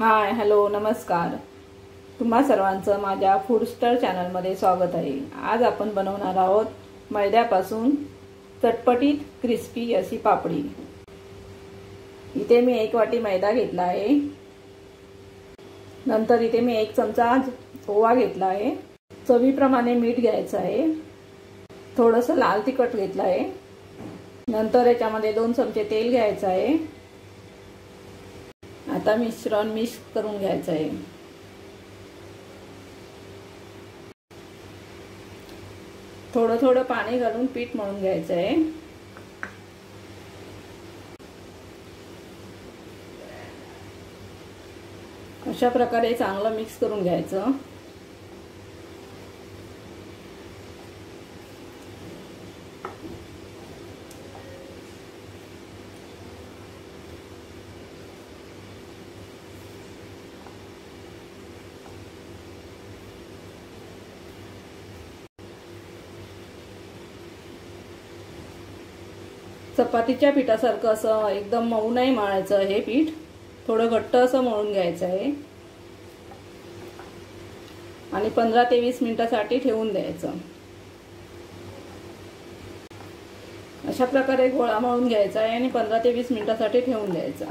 Hi hello नमस्कार। तुम्हा सर्वांचं माझ्या फूड स्टार चॅनलमध्ये स्वागत आहे। आज आपण बनवणार आहोत मैद्यापासून चटपटीत क्रिस्पी अशी पापडी। इथे मी 1 वाटी मैदा घेतला आहे। नंतर इथे मी 1 चमचा ओवा घेतला आहे। चवीप्रमाणे मीठ घ्यायचं आहे। थोडंसं लाल तिखट घेतलं आहे। नंतर याच्यामध्ये 2 चमचे तेल घ्यायचं आहे। आता मिश्रण मिक्स करून घ्यायचं आहे। थोडं थोडं पाणी घालून पीठ मळून घ्यायचं आहे। अशा प्रकारे चांगलं मिक्स करून घ्यायचं। चपातीच्या पिठासारखं असं एकदम मऊ नाही मळायचं। हे पीठ थोडं घट्ट असं मळून घ्यायचं आहे आणि 15 ते 20 मिनिटांसाठी ठेवून द्यायचं। अशा प्रकारे गोळा मळून घ्यायचा आहे आणि 15 ते 20 मिनिटांसाठी ठेवून द्यायचा।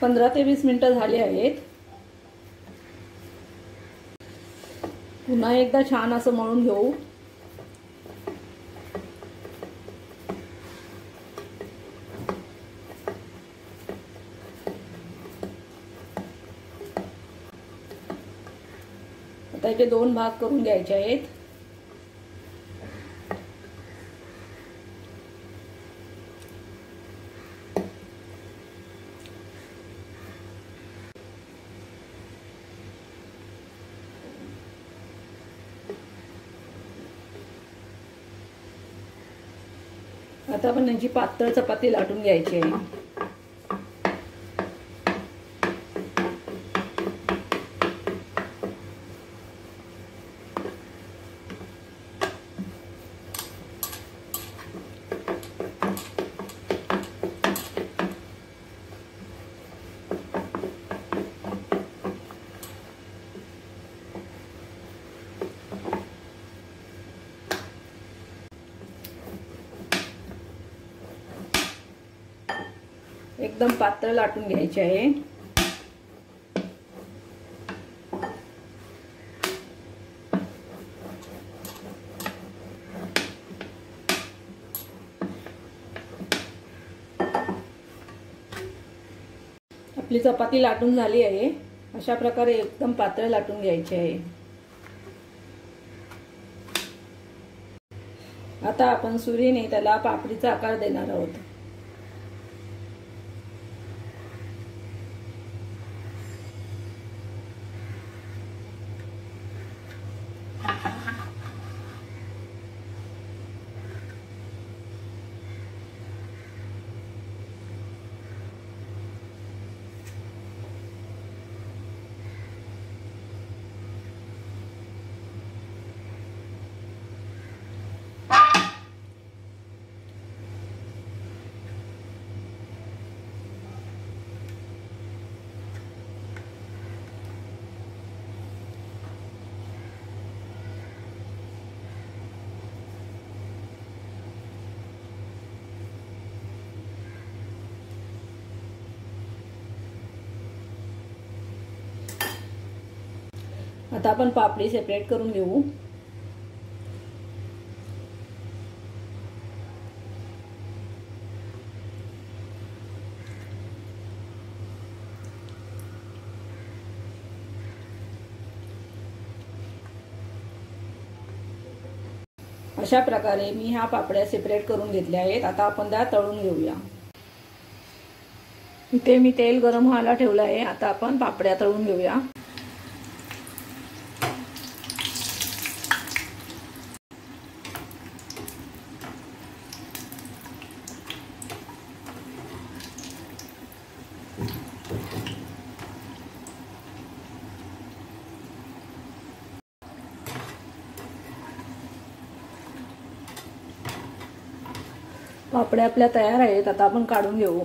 15 ते 20 मिनिटं झाली आहेत। पुन्हा एकदा छान असं मळून घेऊ। आता याचे 2 भाग करून घ्यायचे आहेत। आता आपण याची पातळ चपाती लाटून घ्यायची आहे। एकदम पातळ लाटून घ्यायचे आहे। आपली चपाती लाटून झाली आहे। अशा प्रकारे एकदम पातळ लाटून घ्यायची आहे। आता आपण सुरीने त्याला पापडीचा आकार देणार आहोत। आता आपण पापडी सेपरेट करून घेऊ। अशा प्रकारे मी ह्या पापड्या सेपरेट करून घेतल्या आहेत। आता आपण त्या तळून घेऊया। इथे मी तेल गरम व्हायला ठेवलं आहे। आता आपण पापड्या तळून घेऊया। पापड्या आपल्या तयार आहेत. आता आपण काढून घेऊ.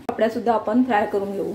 पापड्या सुद्धा आपण फ्राय करून घेऊ.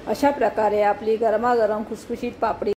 अशा प्रकारे आपली गरमागरम खुसखुशीत पापडी